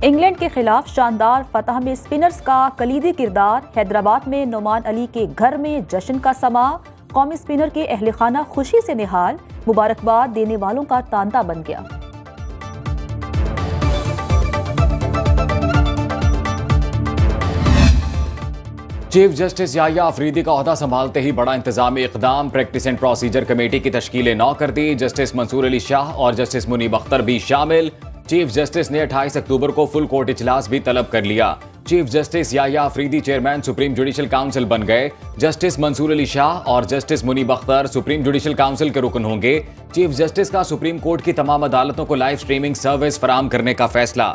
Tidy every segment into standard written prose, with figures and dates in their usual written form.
England के खिलाफ शानदार फतह में स्पिनर्स का कलीदी किरदार। हैदराबाद में नोमान अली के घर में जश्न का समा। कौमी स्पिनर के अहले खाना खुशी से निहाल। मुबारकबाद देने वालों का तांता बन गया। चीफ जस्टिस याहिया अफरीदी का ओहदा संभालते ही बड़ा इंतजामी इकदाम। प्रैक्टिस एंड प्रोसीजर कमेटी की तश्कील 9 कर दी। जस्टिस मंसूर अली शाह और जस्टिस मुनीब अख्तर भी शामिल। चीफ जस्टिस ने 28 अक्टूबर को फुल कोर्ट इजलास भी तलब कर लिया। Chief justice Yahya Afridi chairman supreme judicial council बन गए। जस्टिस मंसूर अली शाह और justice Munib Akhtar supreme judicial council के रुकन होंगे। चीफ जस्टिस का सुप्रीम कोर्ट की तमाम अदालतों को लाइव स्ट्रीमिंग सर्विस फराहम करने का फैसला।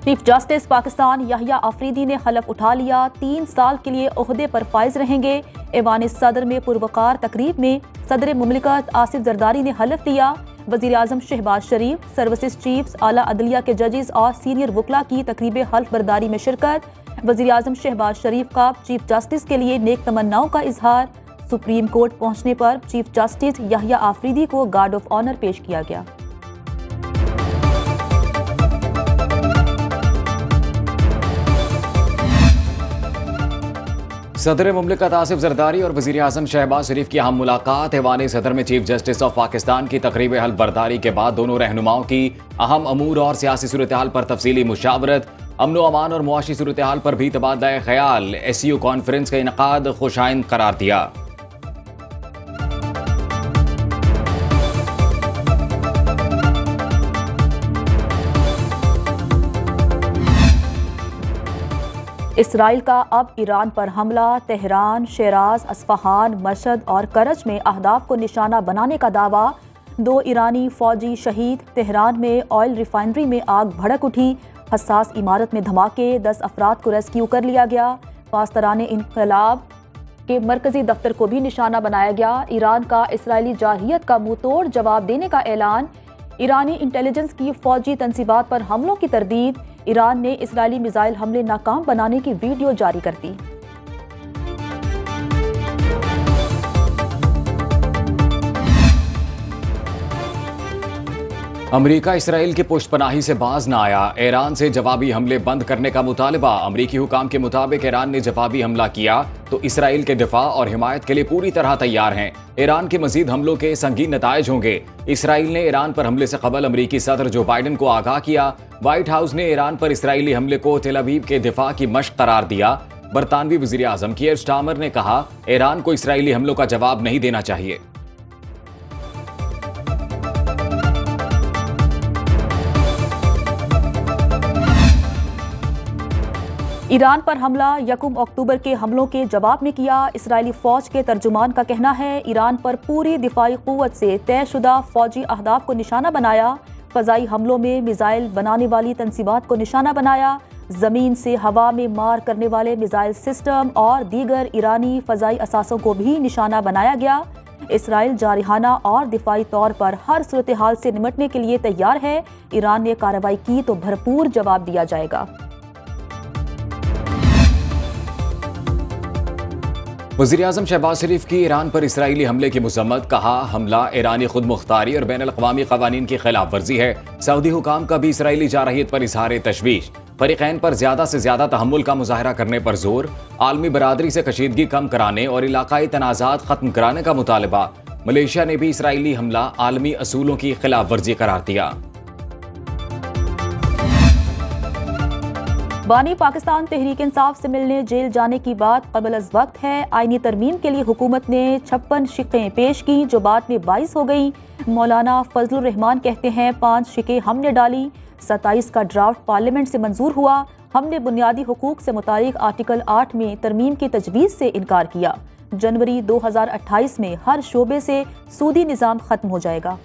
चीफ जस्टिस पाकिस्तान याहिया अफरीदी ने हलफ उठा लिया। 3 साल के लिए ओहदे पर फाइज रहेंगे। ऐवान सदर में पुरवकार तकरीब में सदर मुमलिकत आसिफ जरदारी ने हलफ दिया। वजीर आजम शहबाज शरीफ, सर्विसेज चीफ्स, आला अदलिया के जजेस और सीनियर वकला की तकरीब हल्फ बरदारी में शिरकत। वजीर आजम शहबाज शरीफ का चीफ जस्टिस के लिए नेक तमन्नाओं का इजहार। सुप्रीम कोर्ट पहुंचने पर चीफ जस्टिस याहिया अफरीदी को गार्ड ऑफ ऑनर पेश किया गया। सदर मुमलिकत आसिफ जरदारी और वजीर आजम शहबाज शरीफ की अहम मुलाकात। ऐवान सदर में चीफ जस्टिस ऑफ पाकिस्तान की तकरीब हल्फ बरदारी के बाद दोनों रहनुमाओं की अहम अमूर और सियासी सूरत हाल पर तफसीली मुशावरत। अमन अमान और मुआशी सूरत हाल पर भी तबादला ख्याल। SCO कॉन्फ्रेंस का इनकाद खुशाइंद करार दिया। इसराइल का अब ईरान पर हमला। तेहरान, शेराज, अस्फहान, मशहद और करज में अहदाफ को निशाना बनाने का दावा। 2 ईरानी फौजी शहीद। तेहरान में ऑयल रिफाइनरी में आग भड़क उठी। हसास इमारत में धमाके। 10 अफराद को रेस्क्यू कर लिया गया। पासदारान इनकलाब के मरकजी दफ्तर को भी निशाना बनाया गया। ईरान का इसराइली जारहियत का मुंह तोड़ जवाब देने का ऐलान। ईरानी इंटेलिजेंस की फौजी तंसीबात पर हमलों की तरदीद। ईरान ने इसराइली मिसाइल हमले नाकाम बनाने की वीडियो जारी कर दी। अमरीका इसराइल की पुष्टपनाही से बाज न आया। ईरान से जवाबी हमले बंद करने का मुतालबा। अमरीकी हुकाम के मुताबिक ईरान ने जवाबी हमला किया तो इसराइल के दिफा और हिमायत के लिए पूरी तरह तैयार हैं। ईरान के मजीद हमलों के संगीन नताइज होंगे। इसराइल ने ईरान पर हमले से कबल अमरीकी सदर जो बाइडन को आगाह किया। व्हाइट हाउस ने ईरान पर इसराइली हमले को तेल अवीव के दिफा की मशक करार दिया। बरतानवी वजीर आजम कीयर स्टार्मर ने कहा, ईरान को इसराइली हमलों का जवाब नहीं देना चाहिए। ईरान पर हमला 1 अक्टूबर के हमलों के जवाब में किया। इसराइली फौज के तर्जुमान का कहना है, ईरान पर पूरी दिफाई कुव्वत से तयशुदा फौजी अहदाफ को निशाना बनाया। फ़ज़ाई हमलों में मिसाइल बनाने वाली तंसीबात को निशाना बनाया। ज़मीन से हवा में मार करने वाले मिसाइल सिस्टम और दीगर ईरानी फ़ज़ाई असासों को भी निशाना बनाया गया। इसराइल जारिहाना और दिफाई तौर पर हर सूरत हाल से निमटने के लिए तैयार है। ईरान ने कार्रवाई की तो भरपूर जवाब दिया जाएगा। वज़ीर आज़म शहबाज शरीफ की ईरान पर इसराइली हमले की मज़म्मत। कहा, हमला ईरानी खुद मुख्तारी और बैनुल अक़वामी क़वानीन की खिलाफ वर्जी है। सऊदी हुकाम का भी इसराइली जारहियत पर इजहार तशवीश। फ़रीक़ैन पर ज़्यादा से ज़्यादा तहम्मुल का मुज़ाहरा करने पर जोर। आलमी बरादरी से कशीदगी कम कराने और इलाकाई तनाज़ात ख़त्म कराने का मुतालबा। मलेशिया ने भी इसराइली हमला आलमी असूलों की खिलाफ वर्जी करार दिया। बानी पाकिस्तान तहरीक इंसाफ से मिलने जेल जाने की बात कबल अज़ वक्त है। आईनी तरमीम के लिए हुकूमत ने 56 शिकें पेश की जो बाद में 22 हो गई। मौलाना फजलुर रहमान कहते हैं, 5 शिकें हमने डाली। 27 का ड्राफ्ट पार्लियामेंट से मंजूर हुआ। हमने बुनियादी हुकूक से मुतालिक आर्टिकल 8 में तरमीम की तजवीज़ से इनकार किया। जनवरी 2028 में हर शोबे से सूदी निज़ाम खत्म हो जाएगा।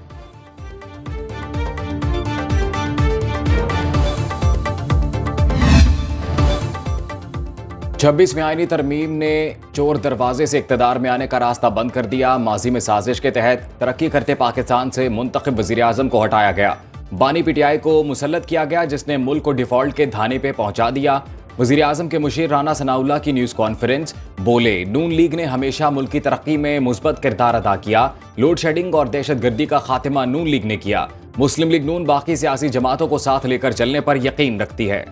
26वीं आईनी तरमीम ने चोर दरवाजे से इक़्तिदार में आने का रास्ता बंद कर दिया। माजी में साजिश के तहत तरक्की करते पाकिस्तान से मुंतखब वज़ीर आज़म को हटाया गया। बानी PTI को मुसल्लत किया गया जिसने मुल्क को डिफ़ॉल्ट के धाने पे पहुंचा दिया। वज़ीर आज़म के मुशीर राना सनाउल्लाह की न्यूज़ कॉन्फ्रेंस, बोले नून लीग ने हमेशा मुल्क की तरक्की में मुस्बत किरदार अदा किया। लोड शेडिंग और दहशतगर्दी का खात्मा नून लीग ने किया। मुस्लिम लीग नून बाकी सियासी जमातों को साथ लेकर चलने पर यकीन रखती है।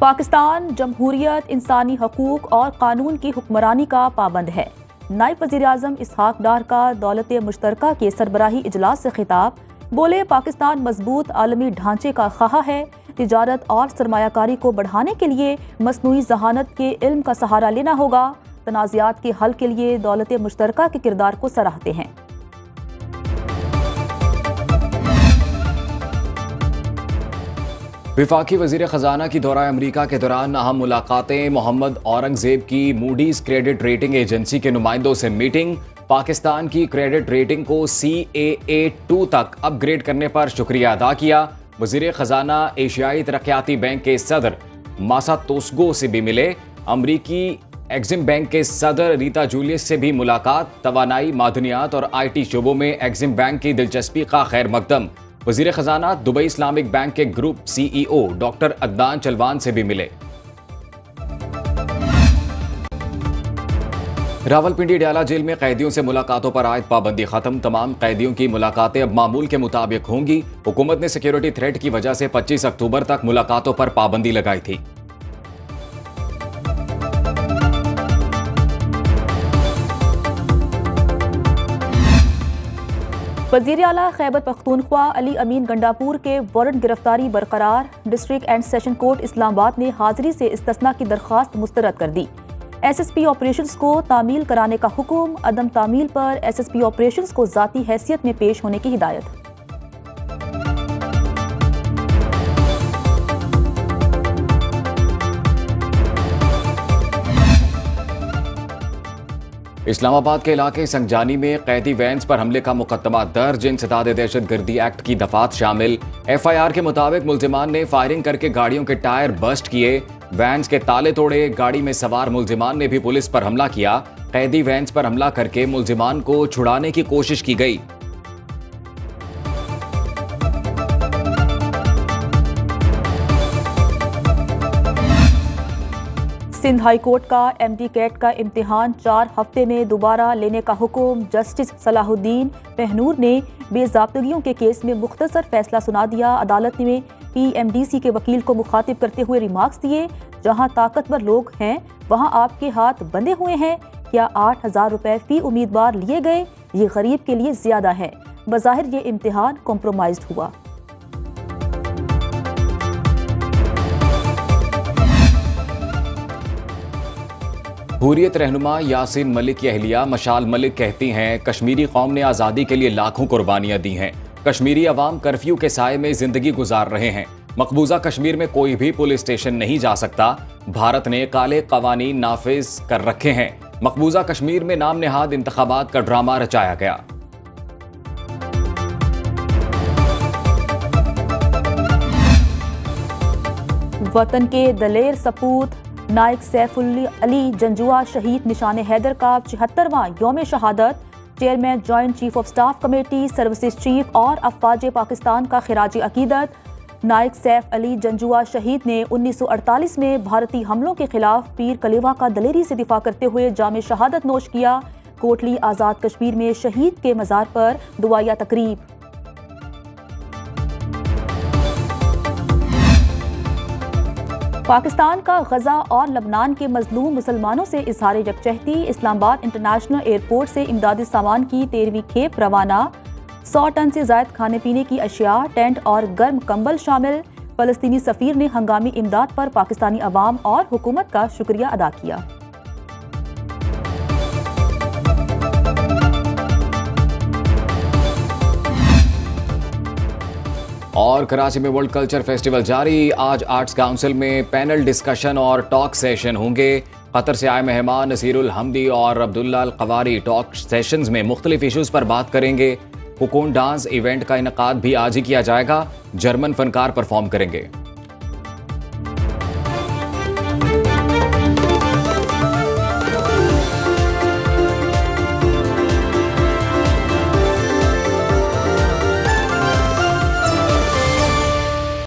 पाकिस्तान जमहूरियत, इंसानी हकूक और कानून की हुक्मरानी का पाबंद है। नायब वज़ीर आज़म इसहाक डार का दौलत मुश्तरका के सरबराही इजलास से खिताब, बोले पाकिस्तान मजबूत आलमी ढांचे का ख्वाह है। तिजारत और सरमायाकारी को बढ़ाने के लिए मसनूई जहानत के इल्म का सहारा लेना होगा। तनाज़ात के हल के लिए दौलत मुश्तरका के किरदार को सराहते हैं। विफाकी वज़ीर ख़जाना की दौरा अमरीका के दौरान अहम मुलाकातें। मोहम्मद औरंगज़ेब की मूडीज़ क्रेडिट रेटिंग एजेंसी के नुमाइंदों से मीटिंग। पाकिस्तान की क्रेडिट रेटिंग को CAA2 तक अपग्रेड करने पर शुक्रिया अदा किया। वज़ीर ख़जाना एशियाई तरक्याती बैंक के सदर मासातोस्गो से भी मिले। अमरीकी एक्जिम बैंक के सदर रीता जूलियस से भी मुलाकात। तवानाई, मादनियात और IT शोबों में एक्जिम बैंक की दिलचस्पी का खैर मकदम। वज़ीर ख़जाना दुबई इस्लामिक बैंक के ग्रुप CEO डॉक्टर अदनान चलवान से भी मिले। रावलपिंडी डयाला जेल में कैदियों से मुलाकातों पर आयद पाबंदी खत्म। तमाम कैदियों की मुलाकातें अब मामूल के मुताबिक होंगी। हुकूमत ने सिक्योरिटी थ्रेट की वजह से 25 अक्टूबर तक मुलाकातों पर पाबंदी लगाई थी। वज़ीर आला खैबर पख्तूनख्वा अली अमीन गंडापुर के वारंट गिरफ्तारी बरकरार। District and session court Islamabad ने हाजिरी से इस्तिस्ना की दरख्वास्त मुस्तरद कर दी। SSP ऑपरेशंस को तामील कराने का हुक्म। अदम तामील पर SSP ऑपरेशंस को ज़ाती हैसियत में पेश होने की हिदायत। इस्लामाबाद के इलाके संगजानी में कैदी वैन्स पर हमले का मुकदमा दर्ज। इंसदाद दहशतगर्दी एक्ट की दफात शामिल। FIR के मुताबिक मुल्जिमान ने फायरिंग करके गाड़ियों के टायर बस्ट किए, वैन्स के ताले तोड़े। गाड़ी में सवार मुल्जिमान ने भी पुलिस पर हमला किया। कैदी वैन्स पर हमला करके मुल्जिमान को छुड़ाने की कोशिश की गई। सिंध हाई कोर्ट का MD कैट का इम्तिहान 4 हफ्ते में दोबारा लेने का हुक्म। जस्टिस सलाहुद्दीन पहनूर ने बेज़ाब्तगियों के केस में मुख्तसर फैसला सुना दिया। अदालत ने PMDC के वकील को मुखातिब करते हुए रिमार्क्स दिए, जहां ताकतवर लोग हैं वहां आपके हाथ बंधे हुए हैं। क्या 8,000 रुपए फी उम्मीदवार लिए गए? ये गरीब के लिए ज्यादा है। बज़ाहिर ये इम्तिहान कॉम्प्रोमाइज्ड हुआ। हुर्रियत रहनुमा यासीन मलिक की अहलिया मशाल मलिक कहती हैं, कश्मीरी कौम ने आज़ादी के लिए लाखों कुर्बानियां दी हैं। कश्मीरी अवाम कर्फ्यू के साए में जिंदगी गुजार रहे हैं। मकबूजा कश्मीर में कोई भी पुलिस स्टेशन नहीं जा सकता। भारत ने काले कवानीन नाफिज कर रखे हैं। मकबूजा कश्मीर में नाम नेहाद इंतखाबात का ड्रामा रचाया गया। वतन के दलेर सपूत नायक सैफुल अली जंजुआ शहीद निशान हैदर का 76वां यौम शहादत। Chairman joint chief of staff committee, services chief और अफवाज पाकिस्तान का खिराज अकीदत। नायक सैफ अली जंजुआ शहीद ने 1948 में भारतीय हमलों के खिलाफ पीर कलेवा का दलेरी से दिफा करते हुए जाम शहादत नोश किया। कोटली आज़ाद कश्मीर में शहीद के मज़ार पर दुआया तकरीब। पाकिस्तान का गजा और लबनान के मजलूम मुसलमानों से इजहार यकजहती। इस्लामाबाद इंटरनेशनल एयरपोर्ट से इमदादी सामान की 13वीं खेप रवाना। 100 टन से ज़ायद खाने पीने की अशिया, टेंट और गर्म कंबल शामिल। फ़लस्तीनी सफ़ीर ने हंगामी इमदाद पर पाकिस्तानी अवाम और हुकूमत का शुक्रिया अदा किया। और कराची में वर्ल्ड कल्चर फेस्टिवल जारी। आज आर्ट्स काउंसिल में पैनल डिस्कशन और टॉक सेशन होंगे। कतर से आए मेहमान नसीरुल हमदी और अब्दुल्ला अल कवारी टॉक सेशंस में मुख्तलिफ इशूज़ पर बात करेंगे। कोकून डांस इवेंट का इनकाद भी आज ही किया जाएगा। जर्मन फनकार परफॉर्म करेंगे।